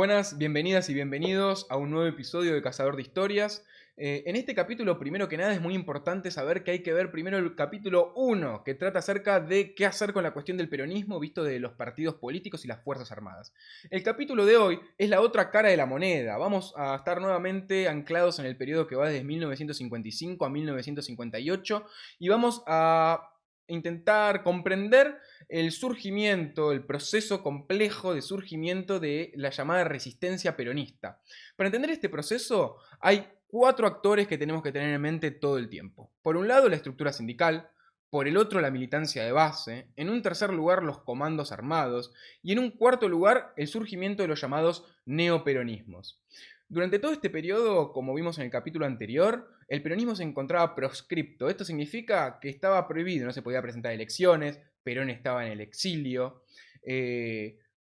Buenas, bienvenidas y bienvenidos a un nuevo episodio de Cazador de Historias. En este capítulo, primero que nada, es muy importante saber que hay que ver primero el capítulo 1, que trata acerca de qué hacer con la cuestión del peronismo visto de los partidos políticos y las Fuerzas Armadas. El capítulo de hoy es la otra cara de la moneda. Vamos a estar nuevamente anclados en el periodo que va desde 1955 a 1958 y vamos a intentar comprender el surgimiento, el proceso complejo de surgimiento de la llamada resistencia peronista. Para entender este proceso hay cuatro actores que tenemos que tener en mente todo el tiempo. Por un lado, la estructura sindical, por el otro, la militancia de base, en un tercer lugar, los comandos armados, y en un cuarto lugar, el surgimiento de los llamados neoperonismos. Durante todo este periodo, como vimos en el capítulo anterior, el peronismo se encontraba proscripto. Esto significa que estaba prohibido, no se podía presentar elecciones, Perón estaba en el exilio.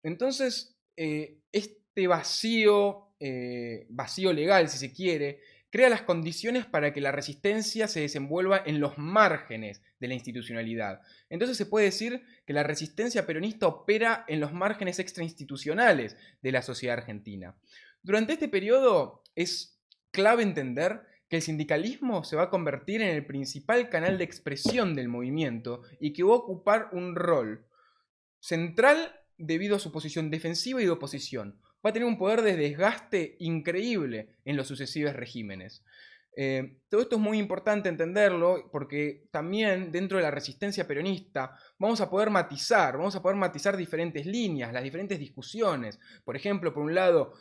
Entonces, este vacío legal, si se quiere, crea las condiciones para que la resistencia se desenvuelva en los márgenes de la institucionalidad. Entonces se puede decir que la resistencia peronista opera en los márgenes extrainstitucionales de la sociedad argentina. Durante este periodo es clave entender que el sindicalismo se va a convertir en el principal canal de expresión del movimiento y que va a ocupar un rol central debido a su posición defensiva y de oposición. Va a tener un poder de desgaste increíble en los sucesivos regímenes. Todo esto es muy importante entenderlo porque también dentro de la resistencia peronista vamos a poder matizar diferentes líneas, las diferentes discusiones. Por ejemplo, por un lado,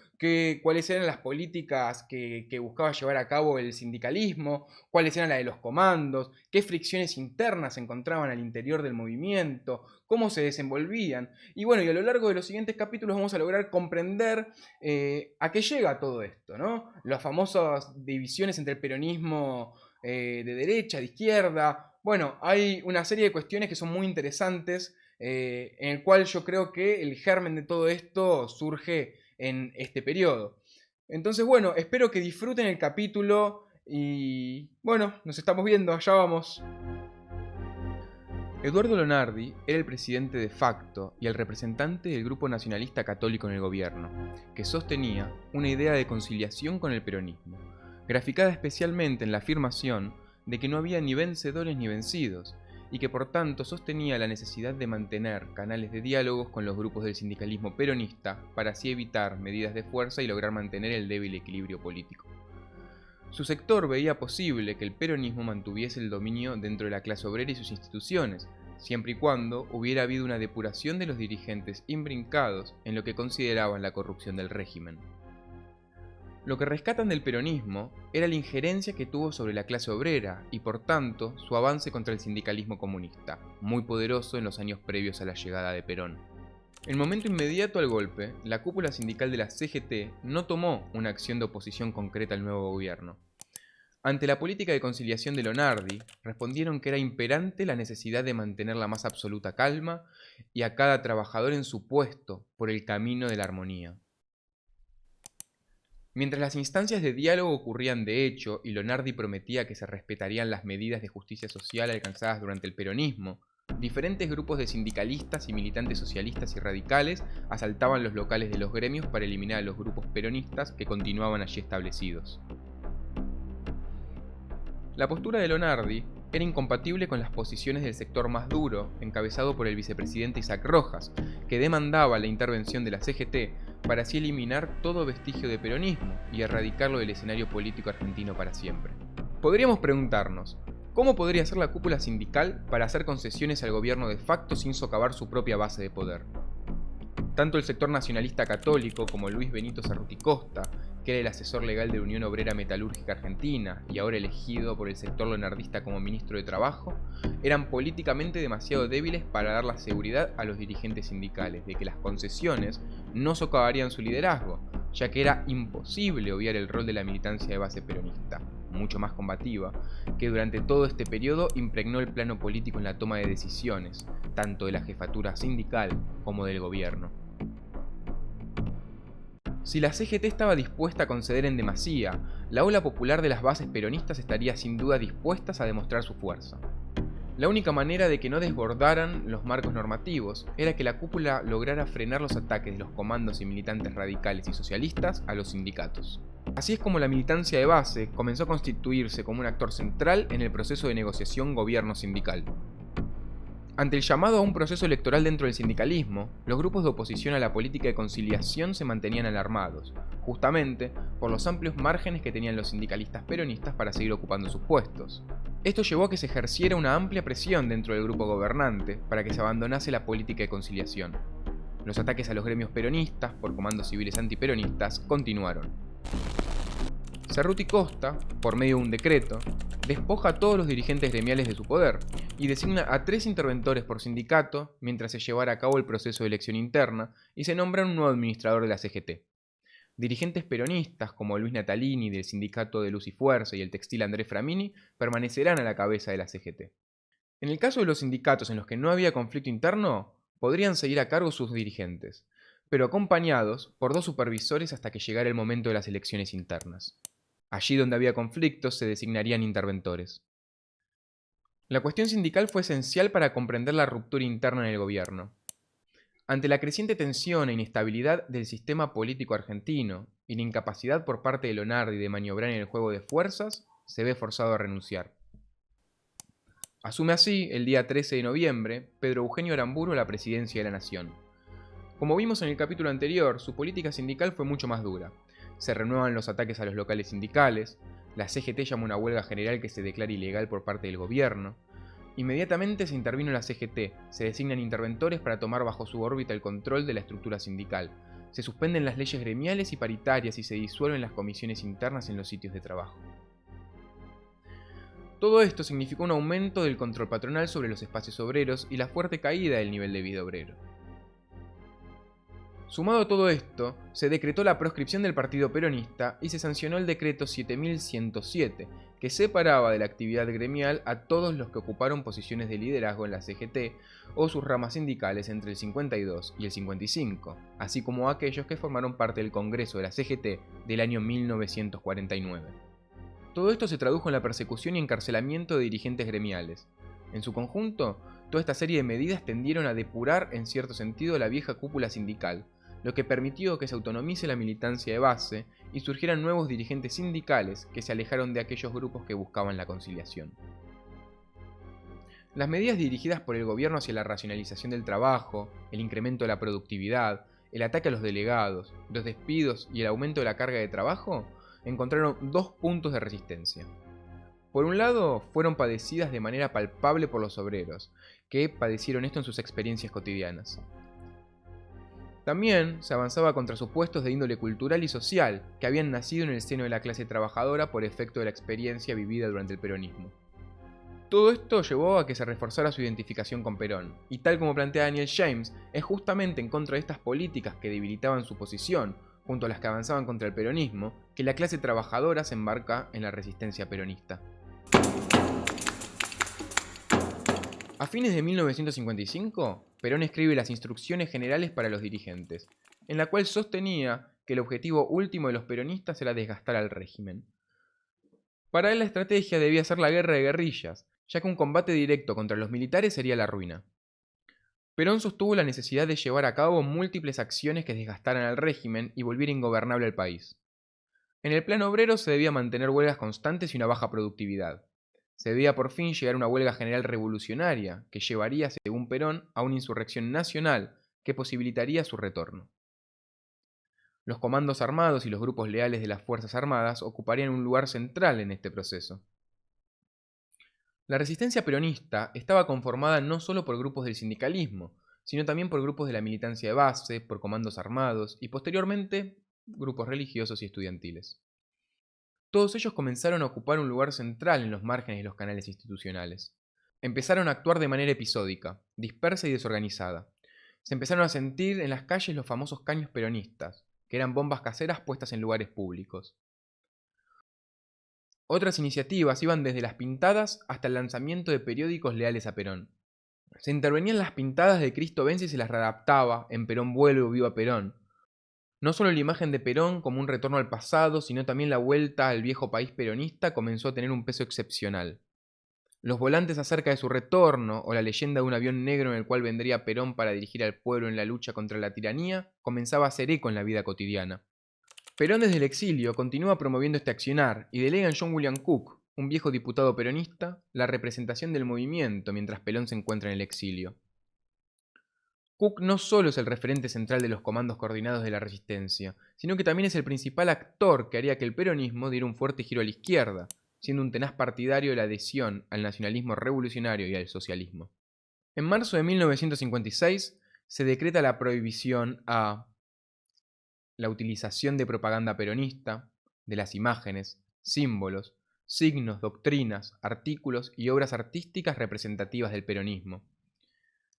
cuáles eran las políticas que buscaba llevar a cabo el sindicalismo, cuáles eran las de los comandos, qué fricciones internas se encontraban al interior del movimiento, cómo se desenvolvían. Y bueno, y a lo largo de los siguientes capítulos vamos a lograr comprender a qué llega todo esto, ¿no? Las famosas divisiones entre el peronismo de derecha, de izquierda. Bueno, hay una serie de cuestiones que son muy interesantes, en el cual yo creo que el germen de todo esto surge en este periodo. Entonces, bueno, espero que disfruten el capítulo y bueno, nos estamos viendo, allá vamos. Eduardo Lonardi era el presidente de facto y el representante del grupo nacionalista católico en el gobierno, que sostenía una idea de conciliación con el peronismo, graficada especialmente en la afirmación de que no había ni vencedores ni vencidos, y que por tanto sostenía la necesidad de mantener canales de diálogos con los grupos del sindicalismo peronista para así evitar medidas de fuerza y lograr mantener el débil equilibrio político. Su sector veía posible que el peronismo mantuviese el dominio dentro de la clase obrera y sus instituciones, siempre y cuando hubiera habido una depuración de los dirigentes imbrincados en lo que consideraban la corrupción del régimen. Lo que rescatan del peronismo era la injerencia que tuvo sobre la clase obrera y por tanto su avance contra el sindicalismo comunista, muy poderoso en los años previos a la llegada de Perón. En el momento inmediato al golpe, la cúpula sindical de la CGT no tomó una acción de oposición concreta al nuevo gobierno. Ante la política de conciliación de Lonardi, respondieron que era imperante la necesidad de mantener la más absoluta calma y a cada trabajador en su puesto por el camino de la armonía. Mientras las instancias de diálogo ocurrían de hecho y Lonardi prometía que se respetarían las medidas de justicia social alcanzadas durante el peronismo, diferentes grupos de sindicalistas y militantes socialistas y radicales asaltaban los locales de los gremios para eliminar a los grupos peronistas que continuaban allí establecidos. La postura de Lonardi era incompatible con las posiciones del sector más duro, encabezado por el vicepresidente Isaac Rojas, que demandaba la intervención de la CGT para así eliminar todo vestigio de peronismo y erradicarlo del escenario político argentino para siempre. Podríamos preguntarnos, ¿cómo podría ser la cúpula sindical para hacer concesiones al gobierno de facto sin socavar su propia base de poder? Tanto el sector nacionalista católico como Luis Benito Cerruti Costa, que era el asesor legal de la Unión Obrera Metalúrgica Argentina y ahora elegido por el sector lonardista como ministro de Trabajo, eran políticamente demasiado débiles para dar la seguridad a los dirigentes sindicales de que las concesiones no socavarían su liderazgo, ya que era imposible obviar el rol de la militancia de base peronista, mucho más combativa, que durante todo este periodo impregnó el plano político en la toma de decisiones, tanto de la jefatura sindical como del gobierno. Si la CGT estaba dispuesta a conceder en demasía, la ola popular de las bases peronistas estaría sin duda dispuestas a demostrar su fuerza. La única manera de que no desbordaran los marcos normativos era que la cúpula lograra frenar los ataques de los comandos y militantes radicales y socialistas a los sindicatos. Así es como la militancia de base comenzó a constituirse como un actor central en el proceso de negociación gobierno-sindical. Ante el llamado a un proceso electoral dentro del sindicalismo, los grupos de oposición a la política de conciliación se mantenían alarmados, justamente por los amplios márgenes que tenían los sindicalistas peronistas para seguir ocupando sus puestos. Esto llevó a que se ejerciera una amplia presión dentro del grupo gobernante para que se abandonase la política de conciliación. Los ataques a los gremios peronistas por comandos civiles antiperonistas continuaron. Cerruti Costa, por medio de un decreto, despoja a todos los dirigentes gremiales de su poder y designa a 3 interventores por sindicato mientras se llevara a cabo el proceso de elección interna y se nombra un nuevo administrador de la CGT. Dirigentes peronistas como Luis Natalini del Sindicato de Luz y Fuerza y el textil Andrés Framini permanecerán a la cabeza de la CGT. En el caso de los sindicatos en los que no había conflicto interno, podrían seguir a cargo sus dirigentes, pero acompañados por 2 supervisores hasta que llegara el momento de las elecciones internas. Allí donde había conflictos se designarían interventores. La cuestión sindical fue esencial para comprender la ruptura interna en el gobierno. Ante la creciente tensión e inestabilidad del sistema político argentino y la incapacidad por parte de Lonardi de maniobrar en el juego de fuerzas, se ve forzado a renunciar. Asume así, el día 13 de noviembre, Pedro Eugenio Aramburu la presidencia de la Nación. Como vimos en el capítulo anterior, su política sindical fue mucho más dura. Se renuevan los ataques a los locales sindicales, la CGT llama una huelga general que se declara ilegal por parte del gobierno. Inmediatamente se intervino la CGT, se designan interventores para tomar bajo su órbita el control de la estructura sindical, se suspenden las leyes gremiales y paritarias y se disuelven las comisiones internas en los sitios de trabajo. Todo esto significó un aumento del control patronal sobre los espacios obreros y la fuerte caída del nivel de vida obrero. Sumado a todo esto, se decretó la proscripción del Partido Peronista y se sancionó el decreto 7107, que separaba de la actividad gremial a todos los que ocuparon posiciones de liderazgo en la CGT o sus ramas sindicales entre el 52 y el 55, así como a aquellos que formaron parte del Congreso de la CGT del año 1949. Todo esto se tradujo en la persecución y encarcelamiento de dirigentes gremiales. En su conjunto, toda esta serie de medidas tendieron a depurar en cierto sentido la vieja cúpula sindical, lo que permitió que se autonomice la militancia de base y surgieran nuevos dirigentes sindicales que se alejaron de aquellos grupos que buscaban la conciliación. Las medidas dirigidas por el gobierno hacia la racionalización del trabajo, el incremento de la productividad, el ataque a los delegados, los despidos y el aumento de la carga de trabajo encontraron 2 puntos de resistencia. Por un lado, fueron padecidas de manera palpable por los obreros, que padecieron esto en sus experiencias cotidianas. También se avanzaba contra supuestos de índole cultural y social que habían nacido en el seno de la clase trabajadora por efecto de la experiencia vivida durante el peronismo. Todo esto llevó a que se reforzara su identificación con Perón, y tal como plantea Daniel James, es justamente en contra de estas políticas que debilitaban su posición, junto a las que avanzaban contra el peronismo, que la clase trabajadora se embarca en la resistencia peronista. A fines de 1955, Perón escribe las Instrucciones Generales para los Dirigentes, en la cual sostenía que el objetivo último de los peronistas era desgastar al régimen. Para él la estrategia debía ser la guerra de guerrillas, ya que un combate directo contra los militares sería la ruina. Perón sostuvo la necesidad de llevar a cabo múltiples acciones que desgastaran al régimen y volviera ingobernable al país. En el plano obrero se debía mantener huelgas constantes y una baja productividad. Se debía por fin llegar a una huelga general revolucionaria, que llevaría, según Perón, a una insurrección nacional que posibilitaría su retorno. Los comandos armados y los grupos leales de las Fuerzas Armadas ocuparían un lugar central en este proceso. La resistencia peronista estaba conformada no solo por grupos del sindicalismo, sino también por grupos de la militancia de base, por comandos armados y posteriormente grupos religiosos y estudiantiles. Todos ellos comenzaron a ocupar un lugar central en los márgenes de los canales institucionales. Empezaron a actuar de manera episódica, dispersa y desorganizada. Se empezaron a sentir en las calles los famosos caños peronistas, que eran bombas caseras puestas en lugares públicos. Otras iniciativas iban desde las pintadas hasta el lanzamiento de periódicos leales a Perón. Se intervenían las pintadas de Cristo vence y se las readaptaba en Perón vuelve o viva Perón. No solo la imagen de Perón como un retorno al pasado, sino también la vuelta al viejo país peronista comenzó a tener un peso excepcional. Los volantes acerca de su retorno o la leyenda de un avión negro en el cual vendría Perón para dirigir al pueblo en la lucha contra la tiranía comenzaba a hacer eco en la vida cotidiana. Perón desde el exilio continúa promoviendo este accionar y delega en John William Cook, un viejo diputado peronista, la representación del movimiento mientras Perón se encuentra en el exilio. Cook no solo es el referente central de los comandos coordinados de la resistencia, sino que también es el principal actor que haría que el peronismo diera un fuerte giro a la izquierda, siendo un tenaz partidario de la adhesión al nacionalismo revolucionario y al socialismo. En marzo de 1956 se decreta la prohibición a la utilización de propaganda peronista, de las imágenes, símbolos, signos, doctrinas, artículos y obras artísticas representativas del peronismo,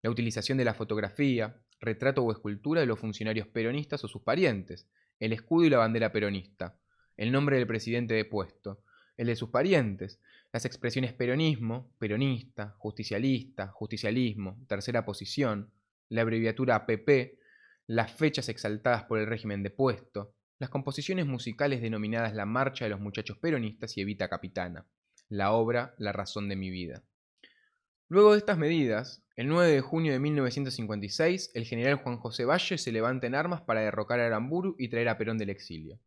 la utilización de la fotografía, retrato o escultura de los funcionarios peronistas o sus parientes, el escudo y la bandera peronista, el nombre del presidente depuesto, el de sus parientes, las expresiones peronismo, peronista, justicialista, justicialismo, tercera posición, la abreviatura APP, las fechas exaltadas por el régimen depuesto, las composiciones musicales denominadas La Marcha de los Muchachos Peronistas y Evita Capitana, la obra La Razón de mi Vida. Luego de estas medidas, el 9 de junio de 1956, el general Juan José Valle se levanta en armas para derrocar a Aramburu y traer a Perón del exilio.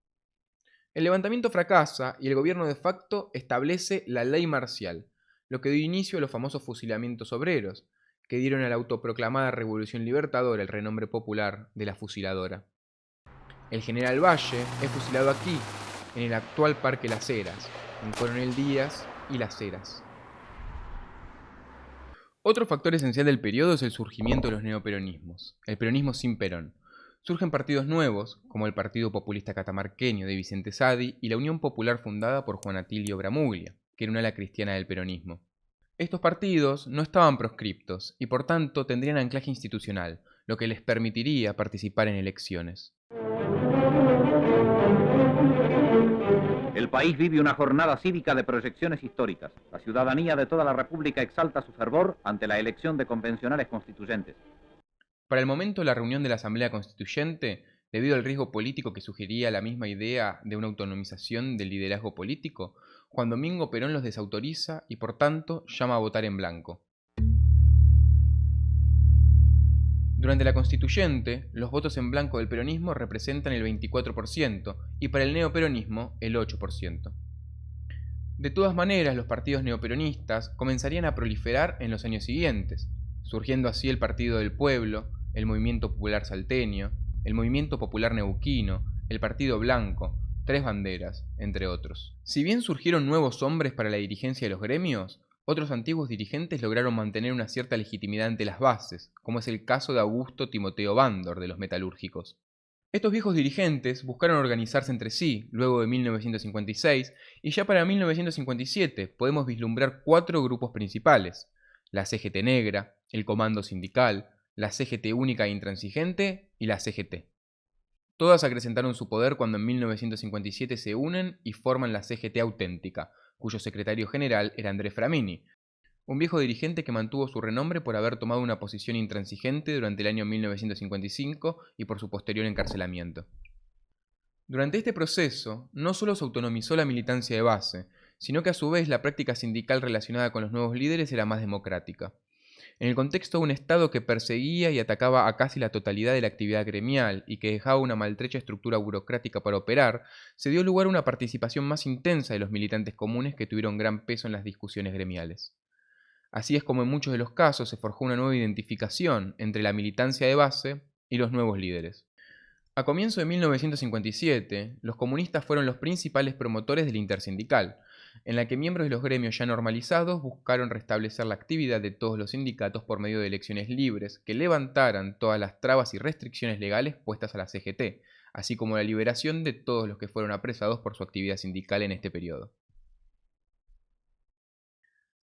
El levantamiento fracasa y el gobierno de facto establece la ley marcial, lo que dio inicio a los famosos fusilamientos obreros, que dieron a la autoproclamada Revolución Libertadora el renombre popular de la fusiladora. El general Valle es fusilado aquí, en el actual Parque Las Heras, en Coronel Díaz y Las Heras. Otro factor esencial del periodo es el surgimiento de los neoperonismos, el peronismo sin Perón. Surgen partidos nuevos, como el Partido Populista Catamarqueño de Vicente Sadi y la Unión Popular fundada por Juan Atilio Bramuglia, que era una ala cristiana del peronismo. Estos partidos no estaban proscriptos y por tanto tendrían anclaje institucional, lo que les permitiría participar en elecciones. El país vive una jornada cívica de proyecciones históricas. La ciudadanía de toda la República exalta su fervor ante la elección de convencionales constituyentes. Para el momento, la reunión de la Asamblea Constituyente, debido al riesgo político que sugería la misma idea de una autonomización del liderazgo político, Juan Domingo Perón los desautoriza y por tanto llama a votar en blanco. Durante la Constituyente, los votos en blanco del peronismo representan el 24% y para el neoperonismo el 8%. De todas maneras, los partidos neoperonistas comenzarían a proliferar en los años siguientes, surgiendo así el Partido del Pueblo, el Movimiento Popular Salteño, el Movimiento Popular Neuquino, el Partido Blanco, Tres Banderas, entre otros. Si bien surgieron nuevos hombres para la dirigencia de los gremios, otros antiguos dirigentes lograron mantener una cierta legitimidad ante las bases, como es el caso de Augusto Timoteo Bandor de los metalúrgicos. Estos viejos dirigentes buscaron organizarse entre sí luego de 1956 y ya para 1957 podemos vislumbrar 4 grupos principales: la CGT Negra, el Comando Sindical, la CGT Única e Intransigente y la CGT. Todas acrecentaron su poder cuando en 1957 se unen y forman la CGT Auténtica, cuyo secretario general era Andrés Framini, un viejo dirigente que mantuvo su renombre por haber tomado una posición intransigente durante el año 1955 y por su posterior encarcelamiento. Durante este proceso, no solo se autonomizó la militancia de base, sino que a su vez la práctica sindical relacionada con los nuevos líderes era más democrática. En el contexto de un Estado que perseguía y atacaba a casi la totalidad de la actividad gremial y que dejaba una maltrecha estructura burocrática para operar, se dio lugar a una participación más intensa de los militantes comunes que tuvieron gran peso en las discusiones gremiales. Así es como en muchos de los casos se forjó una nueva identificación entre la militancia de base y los nuevos líderes. A comienzo de 1957, los comunistas fueron los principales promotores del intersindical, en la que miembros de los gremios ya normalizados buscaron restablecer la actividad de todos los sindicatos por medio de elecciones libres que levantaran todas las trabas y restricciones legales puestas a la CGT, así como la liberación de todos los que fueron apresados por su actividad sindical en este periodo.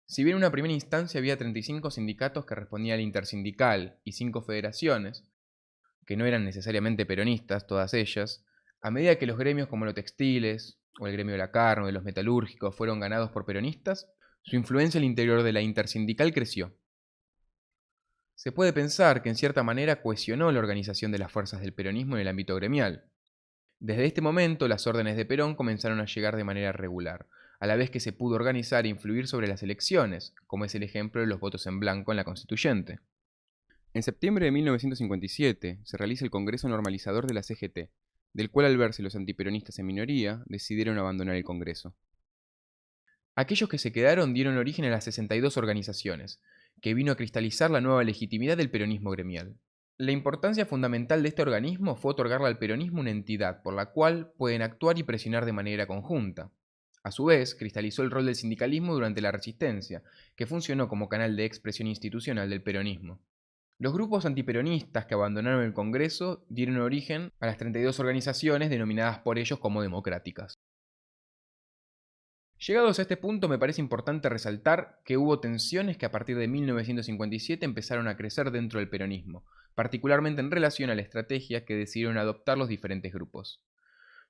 Si bien en una primera instancia había 35 sindicatos que respondían al intersindical y 5 federaciones, que no eran necesariamente peronistas todas ellas, a medida que los gremios como los textiles, o el gremio de la carne o de los metalúrgicos fueron ganados por peronistas, su influencia al interior de la intersindical creció. Se puede pensar que en cierta manera cohesionó la organización de las fuerzas del peronismo en el ámbito gremial. Desde este momento las órdenes de Perón comenzaron a llegar de manera regular, a la vez que se pudo organizar e influir sobre las elecciones, como es el ejemplo de los votos en blanco en la constituyente. En septiembre de 1957 se realiza el Congreso Normalizador de la CGT, del cual al verse los antiperonistas en minoría, decidieron abandonar el Congreso. Aquellos que se quedaron dieron origen a las 62 organizaciones, que vino a cristalizar la nueva legitimidad del peronismo gremial. La importancia fundamental de este organismo fue otorgarle al peronismo una entidad por la cual pueden actuar y presionar de manera conjunta. A su vez, cristalizó el rol del sindicalismo durante la resistencia, que funcionó como canal de expresión institucional del peronismo. Los grupos antiperonistas que abandonaron el Congreso dieron origen a las 32 organizaciones denominadas por ellos como democráticas. Llegados a este punto, me parece importante resaltar que hubo tensiones que a partir de 1957 empezaron a crecer dentro del peronismo, particularmente en relación a la estrategia que decidieron adoptar los diferentes grupos.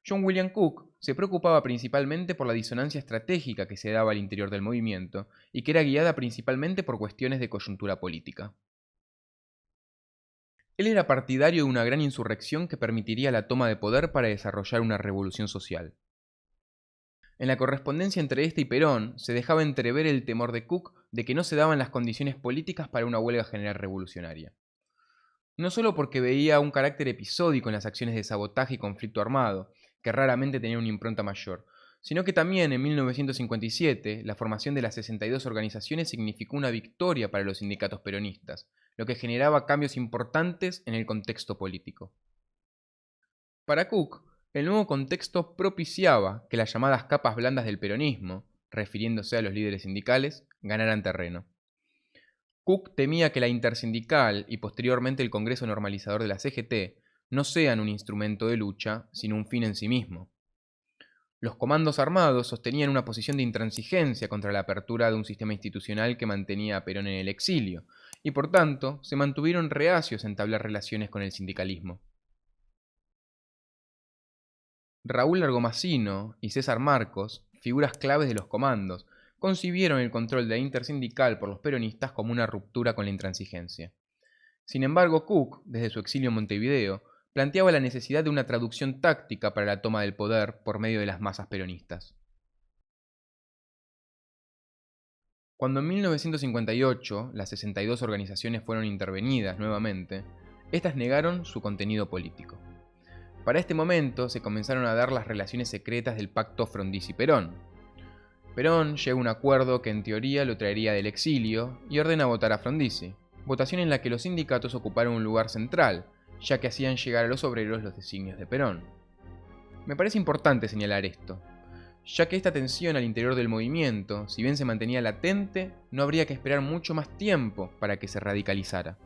John William Cook se preocupaba principalmente por la disonancia estratégica que se daba al interior del movimiento y que era guiada principalmente por cuestiones de coyuntura política. Él era partidario de una gran insurrección que permitiría la toma de poder para desarrollar una revolución social. En la correspondencia entre este y Perón se dejaba entrever el temor de Cook de que no se daban las condiciones políticas para una huelga general revolucionaria. No solo porque veía un carácter episódico en las acciones de sabotaje y conflicto armado, que raramente tenían una impronta mayor, sino que también en 1957 la formación de las 62 organizaciones significó una victoria para los sindicatos peronistas, lo que generaba cambios importantes en el contexto político. Para Cook, el nuevo contexto propiciaba que las llamadas capas blandas del peronismo, refiriéndose a los líderes sindicales, ganaran terreno. Cook temía que la intersindical y posteriormente el Congreso Normalizador de la CGT no sean un instrumento de lucha, sino un fin en sí mismo. Los comandos armados sostenían una posición de intransigencia contra la apertura de un sistema institucional que mantenía a Perón en el exilio, y por tanto se mantuvieron reacios a entablar relaciones con el sindicalismo. Raúl Largomasino y César Marcos, figuras claves de los comandos, concibieron el control de la intersindical por los peronistas como una ruptura con la intransigencia. Sin embargo, Cook, desde su exilio en Montevideo, planteaba la necesidad de una traducción táctica para la toma del poder por medio de las masas peronistas. Cuando en 1958 las 62 organizaciones fueron intervenidas nuevamente, estas negaron su contenido político. Para este momento se comenzaron a dar las relaciones secretas del pacto Frondizi-Perón. Perón llega a un acuerdo que en teoría lo traería del exilio y ordena votar a Frondizi, votación en la que los sindicatos ocuparon un lugar central, ya que hacían llegar a los obreros los designios de Perón. Me parece importante señalar esto, ya que esta tensión al interior del movimiento, si bien se mantenía latente, no habría que esperar mucho más tiempo para que se radicalizara.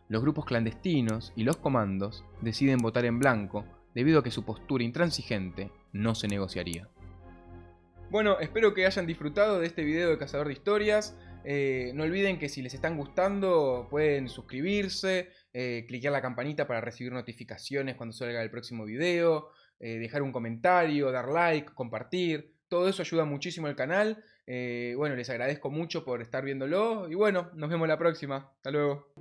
Los grupos clandestinos y los comandos deciden votar en blanco debido a que su postura intransigente no se negociaría. Bueno, espero que hayan disfrutado de este video de Cazador de Historias. No olviden que si les están gustando pueden suscribirse, cliquear la campanita para recibir notificaciones cuando salga el próximo video, dejar un comentario, dar like, compartir. Todo eso ayuda muchísimo al canal. Bueno, les agradezco mucho por estar viéndolo y bueno, nos vemos la próxima. Hasta luego.